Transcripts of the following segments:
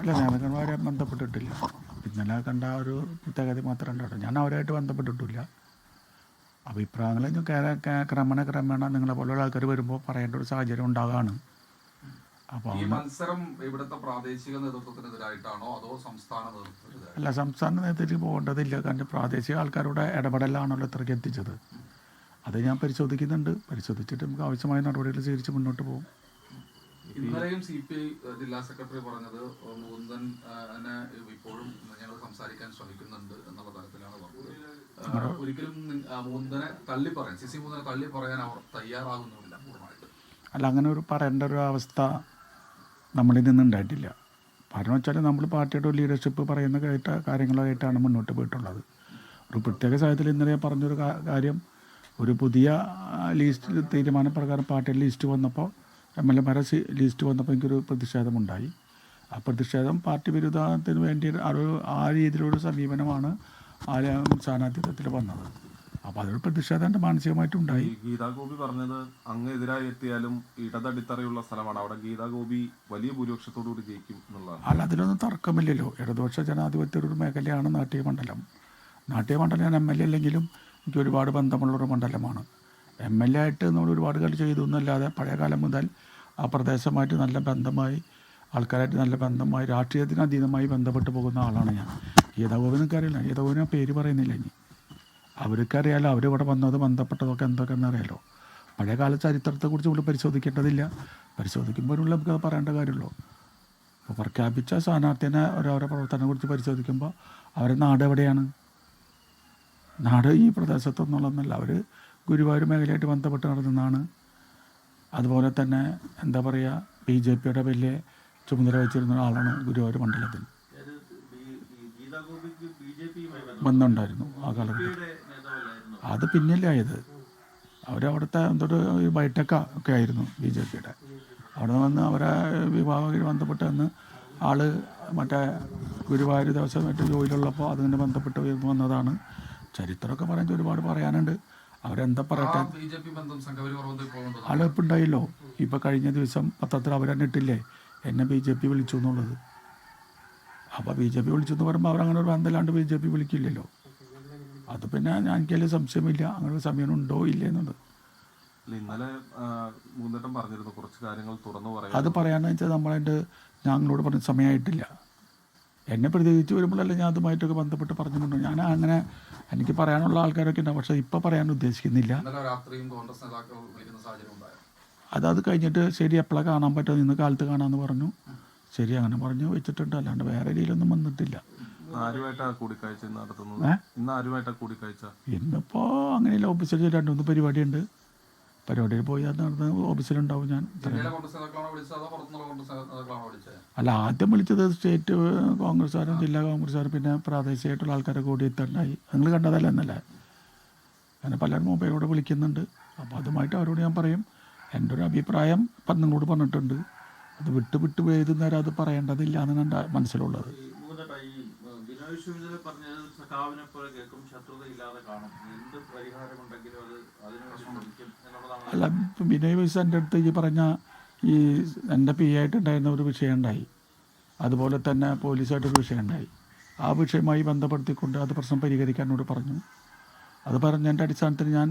അല്ല, നേതാക്കന്മാരെ ബന്ധപ്പെട്ടിട്ടില്ല. ഇന്നലെ കണ്ട ഒരു പ്രത്യേകത മാത്രമേ ഉണ്ടാവും. ഞാൻ അവരായിട്ട് ബന്ധപ്പെട്ടിട്ടില്ല. അഭിപ്രായങ്ങൾ ക്രമേണ നിങ്ങളെ പോലുള്ള ആൾക്കാർ വരുമ്പോൾ പറയേണ്ട ഒരു സാഹചര്യം ഉണ്ടാകാണ്. അപ്പോൾ ഈ മത്സരം ഇവിടുത്തെ പ്രാദേശിക നേതൃത്വത്തിനെതിരായിട്ടാണോ അതോ സംസ്ഥാന നേതൃത്വത്തിനെതിരായിട്ടാണോ? അല്ല, സംസ്ഥാന നേതൃത്വത്തിൽ പോകേണ്ടതില്ല. കാരണം പ്രാദേശിക ആൾക്കാരുടെ ഇടപെടലാണല്ലോ ഇത്രയ്ക്ക് എത്തിച്ചത്. അത് ഞാൻ പരിശോധിക്കുന്നുണ്ട്. പരിശോധിച്ചിട്ട് നമുക്ക് ആവശ്യമായ നടപടികൾ സ്വീകരിച്ച് മുന്നോട്ട് പോകും. ഇന്നലെയും CPI ജില്ലാ സെക്രട്ടറി പറഞ്ഞത് മുകുന്ദൻ ഇപ്പോഴും ഞങ്ങൾ സംസാരിക്കാൻ ശ്രമിക്കുന്നുണ്ട് എന്നുള്ള തരത്തിലാണ് പറഞ്ഞത്. ഒരിക്കലും മുകുന്ദനെ തള്ളി പറയാൻ CC മുകുന്ദനെ തള്ളി പറയാൻ അവർ തയ്യാറാകുന്നുമില്ല പൂർണ്ണമായിട്ട്. അല്ല, അങ്ങനെ ഒരു പറയേണ്ട ഒരു അവസ്ഥ നമ്മളിൽ നിന്നുണ്ടായിട്ടില്ല. കാരണം വെച്ചാൽ നമ്മൾ പാർട്ടിയുടെ ലീഡർഷിപ്പ് പറയുന്ന കാര്യങ്ങളായിട്ടാണ് മുന്നോട്ട് പോയിട്ടുള്ളത്. ഒരു പ്രത്യേക സാഹചര്യത്തിൽ ഇന്നലെ പറഞ്ഞൊരു കാര്യം, ഒരു പുതിയ ലിസ്റ്റ് തീരുമാനപ്രകാരം പാർട്ടിയുടെ ലിസ്റ്റ് വന്നപ്പോൾ MLA ലിസ്റ്റ് വന്നപ്പോൾ എനിക്കൊരു പ്രതിഷേധമുണ്ടായി. ആ പ്രതിഷേധം പാർട്ടി വിരുദ്ധത്തിന് വേണ്ടി ആ രീതിയിലൊരു സമീപനമാണ് ആ സ്ഥാനാർത്ഥിത്വത്തിൽ വന്നത്. അപ്പോൾ അതൊരു പ്രതിഷേധം എൻ്റെ മാനസികമായിട്ടുണ്ടായി. ഗീതാ ഗോപി പറഞ്ഞത് അങ്ങ് എതിരായി എത്തിയാലും ഇടതടിത്തറയുള്ള സ്ഥലമാണ്, അവിടെ ഗീതാ ഗോപി വലിയ ഭൂരിപക്ഷത്തോടുകൂടി ജയിക്കും എന്നുള്ളതാണ്. അല്ല, അതിലൊന്നും തർക്കമില്ലല്ലോ. ഇടതുപക്ഷ ജനാധിപത്യ ഒരു മേഖലയാണ് നാട്യമണ്ഡലം. നാട്യമണ്ഡലം ഞാൻ MLA അല്ലെങ്കിലും എനിക്ക് ഒരുപാട് ബന്ധമുള്ളൊരു മണ്ഡലമാണ്. MLA ആയിട്ട് നമ്മൾ ഒരുപാട് കളി ചെയ്തു എന്നല്ലാതെ പഴയ കാലം മുതൽ ആ പ്രദേശമായിട്ട് നല്ല ബന്ധമായി, ആൾക്കാരായിട്ട് നല്ല ബന്ധമായി, രാഷ്ട്രീയത്തിന് അതീതമായി ബന്ധപ്പെട്ട് പോകുന്ന ആളാണ് ഞാൻ. ഗീതാഗോപിനൊക്കെ അറിയില്ല, ഗീതാഗോപിന് പേര് പറയുന്നില്ല. ഇനി അവർക്കറിയാലോ, അവരിവിടെ വന്നത് ബന്ധപ്പെട്ടതൊക്കെ എന്തൊക്കെയെന്ന് അറിയാലോ. പഴയകാല ചരിത്രത്തെക്കുറിച്ച് ഇവിടെ പരിശോധിക്കേണ്ടതില്ല. പരിശോധിക്കുമ്പോഴുള്ള നമുക്ക് പറയേണ്ട കാര്യമുള്ളൂ. അപ്പോൾ പ്രഖ്യാപിച്ച സ്ഥാനാർത്ഥിനെ ഓരോരോ പ്രവർത്തനത്തെക്കുറിച്ച് പരിശോധിക്കുമ്പോൾ അവരുടെ നാട് എവിടെയാണ്? നാട് ഈ പ്രദേശത്തൊന്നുള്ളതെന്നല്ല. അവർ ഗുരുവായൂർ മേഖലയായിട്ട് ബന്ധപ്പെട്ട് നടന്നതാണ്. അതുപോലെ തന്നെ എന്താ പറയുക, BJPയുടെ വലിയ ചുമതല വെച്ചിരുന്ന ആളാണ് ഗുരുവായൂർ മണ്ഡലത്തിൽ. ബന്ധമുണ്ടായിരുന്നു ആ കാലഘട്ടത്തിൽ. അത് പിന്നല്ലേ ആയത്. അവരവിടുത്തെ എന്തൊരു ബൈഠക്ക ഒക്കെ ആയിരുന്നു BJPയുടെ. അവിടെ വന്ന് അവരെ വിവാഹവുമായി ബന്ധപ്പെട്ട് വന്ന് ആൾ മറ്റേ ഗുരുവായൂർ ദിവസമായിട്ട് ജോലിയുള്ളപ്പോൾ അതിനെ ബന്ധപ്പെട്ട് വന്നതാണ്. ചരിത്രമൊക്കെ പറയാൻ ഒരുപാട് പറയാനുണ്ട്. അവരെന്താ പറയട്ടെ, ആളിപ്പോൾ ഉണ്ടായില്ലോ. ഇപ്പോൾ കഴിഞ്ഞ ദിവസം പത്രത്തിൽ അവരെന്നെ ഇട്ടില്ലേ എന്നെ BJP വിളിച്ചു എന്നുള്ളത്. അപ്പോൾ BJP വിളിച്ചു എന്ന് പറയുമ്പോൾ അവരങ്ങനെ ഒരു ബന്ധമില്ലാണ്ട് BJP വിളിക്കില്ലല്ലോ. അത് പിന്നെ എനിക്കതിൽ സംശയമില്ല, അങ്ങനെ ഒരു സമയം ഉണ്ടോ ഇല്ലേ എന്നുള്ളത്. ഇന്നലെ പറഞ്ഞിരുന്നു കുറച്ച് കാര്യങ്ങൾ തുറന്നു പറയാം. അത് പറയാന്ന് വെച്ചാൽ ഞങ്ങളോട് പറഞ്ഞ സമയമായിട്ടില്ല. എന്നെ പ്രതികരിച്ച് വരുമ്പോഴല്ലേ ഞാൻ അതുമായിട്ടൊക്കെ ബന്ധപ്പെട്ട് പറഞ്ഞിട്ടുണ്ട്. ഞാൻ അങ്ങനെ എനിക്ക് പറയാനുള്ള ആൾക്കാരൊക്കെ ഉണ്ടാവും, പക്ഷേ ഇപ്പോൾ പറയാൻ ഉദ്ദേശിക്കുന്നില്ല. അത് കഴിഞ്ഞിട്ട് ശരി എപ്പോഴാണ് കാണാൻ പറ്റുമോ, ഇന്ന് കാലത്ത് കാണാമെന്ന് പറഞ്ഞു. ശരി, അങ്ങനെ പറഞ്ഞു വെച്ചിട്ടുണ്ട്. അല്ലാണ്ട് വേറെ രീതിയിലൊന്നും വന്നിട്ടില്ല. ഇന്നിപ്പോൾ അങ്ങനെയല്ല, ഓഫീസിൽ 2-3 പരിപാടിയുണ്ട്. പരിപാടിയിൽ പോയി അത് നടന്ന് ഓഫീസിലുണ്ടാവും ഞാൻ. അല്ല, ആദ്യം വിളിച്ചത് സ്റ്റേറ്റ് കോൺഗ്രസ്സുകാരും ജില്ലാ കോൺഗ്രസ്സുകാരും പിന്നെ പ്രാദേശികമായിട്ടുള്ള ആൾക്കാരെ കൂടി എത്തണ്ടായി. നിങ്ങൾ കണ്ടതല്ല എന്നല്ലേ. അങ്ങനെ പലരും മൊബൈലോടെ വിളിക്കുന്നുണ്ട്. അപ്പോൾ അതുമായിട്ട് അവരോട് ഞാൻ പറയും. എൻ്റെ ഒരു അഭിപ്രായം ഇപ്പം നിങ്ങളോട് പറഞ്ഞിട്ടുണ്ട്. അത് വിട്ട് എഴുതുന്നവരെ അത് പറയേണ്ടതില്ല എന്നാണ് എൻ്റെ മനസ്സിലുള്ളത്. അല്ല, ഇപ്പം ബിനോയ് വിശ്വം എൻ്റെ അടുത്ത് ഈ പറഞ്ഞ എൻ്റെ PA ആയിട്ടുണ്ടായിരുന്ന ഒരു വിഷയം ഉണ്ടായി. അതുപോലെ തന്നെ പോലീസായിട്ടൊരു വിഷയം ഉണ്ടായി. ആ വിഷയവുമായി ബന്ധപ്പെടുത്തിക്കൊണ്ട് അത് പ്രശ്നം പരിഹരിക്കാനോട് പറഞ്ഞു. അത് പറഞ്ഞതിൻ്റെ അടിസ്ഥാനത്തിൽ ഞാൻ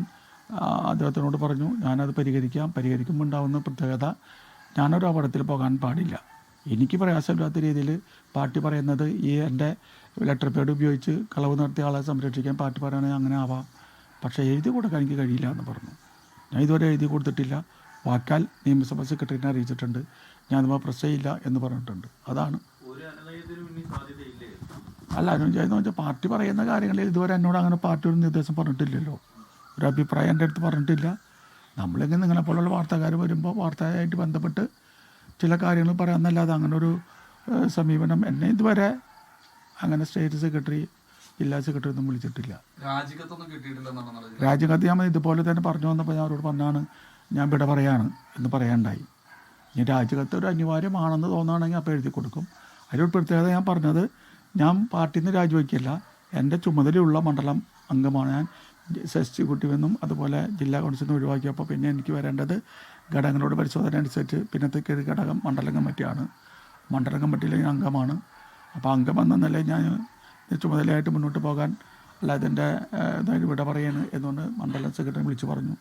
അദ്ദേഹത്തിനോട് പറഞ്ഞു ഞാനത് പരിഹരിക്കുമ്പോൾ ഉണ്ടാകുന്ന പ്രത്യേകത, ഞാനൊരു അപകടത്തിൽ പോകാൻ പാടില്ല. എനിക്ക് പ്രയാസമില്ലാത്ത രീതിയിൽ പാർട്ടി പറയുന്നത് എൻ്റെ ലെറ്റർ പേഡ് ഉപയോഗിച്ച് കളവ് നടത്തിയ ആളെ സംരക്ഷിക്കാൻ പാർട്ടി പറയുകയാണെങ്കിൽ അങ്ങനെ ആവാം. പക്ഷേ എഴുതി കൊടുക്കാൻ എനിക്ക് കഴിയില്ല എന്ന് പറഞ്ഞു. ഞാൻ ഇതുവരെ എഴുതി കൊടുത്തിട്ടില്ല. വാക്കാൽ നിയമസഭാ സെക്രട്ടറിനെ അറിയിച്ചിട്ടുണ്ട്. ഞാൻ അതുമ്പോൾ പ്രസ് ചെയ്യില്ല എന്ന് പറഞ്ഞിട്ടുണ്ട്. അതാണ്. അല്ല, അനുജയെന്ന് വെച്ചാൽ പാർട്ടി പറയുന്ന കാര്യങ്ങളിൽ ഇതുവരെ എന്നോട് അങ്ങനെ പാർട്ടി ഒരു നിർദ്ദേശം പറഞ്ഞിട്ടില്ലല്ലോ. ഒരു അഭിപ്രായം എൻ്റെ അടുത്ത് പറഞ്ഞിട്ടില്ല. നമ്മളിങ്ങനെ നിങ്ങളെപ്പോലുള്ള വാർത്തക്കാർ വരുമ്പോൾ വാർത്തയായിട്ട് ബന്ധപ്പെട്ട് ചില കാര്യങ്ങൾ പറയാമെന്നല്ലാതെ അങ്ങനെ ഒരു സമീപനം എന്നെ ഇതുവരെ അങ്ങനെ സ്റ്റേറ്റ് സെക്രട്ടറി ജില്ലാ സെക്രട്ടറി ഒന്നും വിളിച്ചിട്ടില്ല. രാജിക്കത്ത് ഞാൻ ഇതുപോലെ തന്നെ പറഞ്ഞു വന്നപ്പോൾ ഞാൻ അവരോട് പറഞ്ഞാണ് ഞാൻ ഇവിടെ പറയാണ് എന്ന് പറയാണ്ടായി. ഇനി രാജിക്കത്ത് ഒരു അനിവാര്യമാണെന്ന് തോന്നുകയാണെങ്കിൽ അപ്പോൾ എഴുതി കൊടുക്കും. അതിലൊരു പ്രത്യേകത ഞാൻ പറഞ്ഞത്, ഞാൻ പാർട്ടിയിൽ നിന്ന് രാജിവെക്കില്ല. എൻ്റെ ചുമതലയുള്ള മണ്ഡലം അംഗമാണ് ഞാൻ. എക്സിക്യൂട്ടീവ് എന്നും അതുപോലെ ജില്ലാ കൗൺസിലിൽ നിന്ന് ഒഴിവാക്കിയപ്പോൾ പിന്നെ എനിക്ക് വരേണ്ടത് ഘടകങ്ങളോട് പരിശോധന അനുസരിച്ച് പിന്നത്തേക്ക് ഘടകം മണ്ഡലം കമ്മിറ്റിയാണ്. മണ്ഡലം കമ്മിറ്റിയിലെ ഞാൻ അംഗമാണ്. അപ്പോൾ അംഗം എന്ന നിലയിൽ ഞാൻ ചുമതലയായിട്ട് മുന്നോട്ട് പോകാൻ അല്ല ഇതിൻ്റെ ഇതായിട്ട് വിട പറയാണ് എന്നുകൊണ്ട് മണ്ഡലം സെക്രട്ടറി വിളിച്ചു പറഞ്ഞു.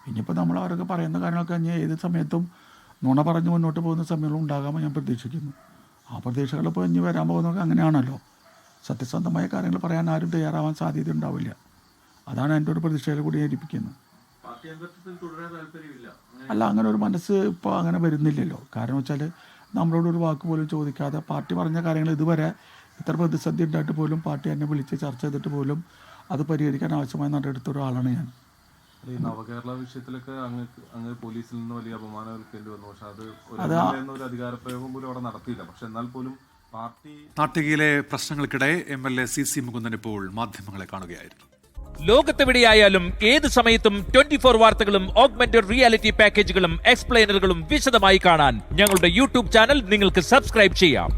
ഇനിയിപ്പോൾ നമ്മൾ അവരൊക്കെ പറയുന്ന കാര്യങ്ങളൊക്കെ ഇനി ഏത് സമയത്തും നുണ പറഞ്ഞ് മുന്നോട്ട് പോകുന്ന സമയങ്ങളും ഉണ്ടാകാമെന്ന് ഞാൻ പ്രതീക്ഷിക്കുന്നു. ആ പ്രതീക്ഷകളിപ്പോൾ ഇനി വരാൻ പോകുന്നതൊക്കെ അങ്ങനെയാണല്ലോ. സത്യസന്ധമായ കാര്യങ്ങൾ പറയാൻ ആരും തയ്യാറാവാൻ സാധ്യത ഉണ്ടാവില്ല. അതാണ് എൻ്റെ ഒരു പ്രതീക്ഷയിൽ കൂടി ഏൽപ്പിക്കുന്നത്. അല്ല, അങ്ങനെ ഒരു മനസ്സ് ഇപ്പോൾ അങ്ങനെ വരുന്നില്ലല്ലോ. കാരണം വെച്ചാൽ നമ്മളോട് ഒരു വാക്ക് പോലും ചോദിക്കാതെ പാർട്ടി പറഞ്ഞ കാര്യങ്ങൾ ഇതുവരെ ഇത്ര പ്രതിസന്ധി ഉണ്ടായിട്ട് പോലും പാർട്ടി എന്നെ വിളിച്ച് ചർച്ച ചെയ്തിട്ട് പോലും അത് പരിഹരിക്കാൻ ആവശ്യമായി നടന്നെടുത്ത ഒരാളാണ് ഞാൻ. ഈ നവകേരള വിഷയത്തിലൊക്കെ അങ്ങ് പോലീസിൽ നിന്ന് വലിയ അപമാനം ഏൽക്കേണ്ടി വന്നു. പക്ഷെ അത് ഒരു അധികാരപ്രയോഗം പോലും അവിടെ നടത്തിയില്ല. പക്ഷെ എന്നാൽ പോലും പാർട്ടി നാട്ടികയിലെ പ്രശ്നങ്ങൾക്കിടെ MLA CC മുകുന്ദൻ ഇപ്പോൾ മാധ്യമങ്ങളെ കാണുകയായിരുന്നു. ലോകത്തെവിടെയായാലും ഏത് സമയത്തും 24 വാർത്തകളും ഓഗ്മെന്റഡ് റിയാലിറ്റി പാക്കേജുകളും എക്സ്പ്ലെയിനറുകളും വിശദമായി കാണാൻ ഞങ്ങളുടെ യൂട്യൂബ് ചാനൽ നിങ്ങൾക്ക് സബ്സ്ക്രൈബ് ചെയ്യാം.